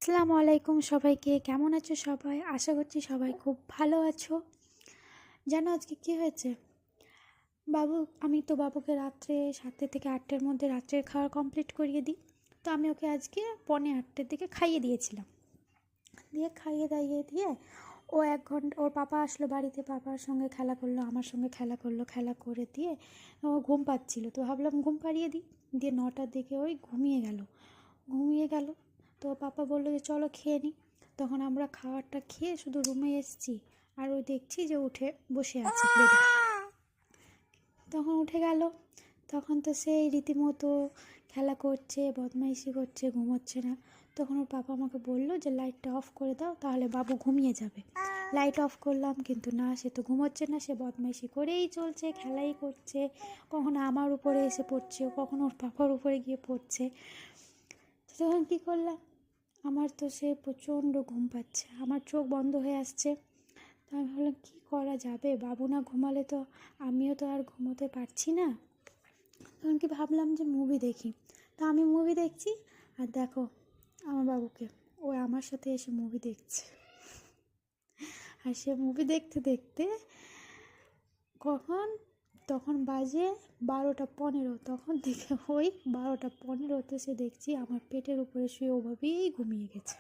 আসসালামু আলাইকুম সবাইকে। কেমন আছো সবাই? আশা করছি সবাই খুব ভালো আছো। জানো আজকে কি হয়েছে? আমি তো বাবুকে রাত্রে 7টে থেকে 8টের মধ্যে রাত্রের খাওয়া কমপ্লিট করিয়ে দিই। তো আমি ওকে আজকে 7:45-8টের দিকে খাইয়ে দিয়েছিলাম। খাইয়ে দাইয়ে দিয়ে ও 1 ঘন্টা ওর পাপা আসলো বাড়িতে, পাপার সঙ্গে খেলা করলো, আমার সঙ্গে খেলা করলো, খেলা করে দিয়ে ও ঘুম পাচ্ছিল, তো ভাবলাম ঘুম পাড়িয়ে দিই। 9টার দিকে ওই ঘুমিয়ে গেল। তো পাপা বললো যে চলো খেয়ে নিই। তখন আমরা খাবারটা খেয়ে শুধু রুমে এসেছি, আর ওই দেখছি যে উঠে বসে আছে বেডে। তখন উঠে গেল, তখন তো সেই রীতিমতো খেলা করছে, বদমাইশি করছে, ঘুমোচ্ছে না। তখন ওর পাপা আমাকে বললো যে লাইটটা অফ করে দাও, তাহলে বাবু ঘুমিয়ে যাবে। লাইট অফ করলাম, কিন্তু না, সে তো ঘুমোচ্ছে না, সে বদমাইশি করেই চলছে, খেলাই করছে। কখনো আমার উপরে এসে পড়ছে, কখনো ওর পাপার উপরে গিয়ে পড়ছে। তখন কী করলাম, আমার তো সে প্রচণ্ড ঘুম পাচ্ছে, আমার চোখ বন্ধ হয়ে আসছে। তো আমি ভাবলাম কী করা যাবে, বাবু না ঘুমালে তো আমিও তো আর ঘুমোতে পারছি না। তখন কি ভাবলাম যে মুভি দেখি। তো আমি মুভি দেখছি, আর দেখো আমার বাবুকে, ও আমার সাথে এসে মুভি দেখছে। আর সে মুভি দেখতে দেখতে তখন বাজে 12টা 15। তখন থেকে ওই 12টা 15তে সে দেখছি আমার পেটের উপরে শুয়ে ওভাবেই ঘুমিয়ে গেছে।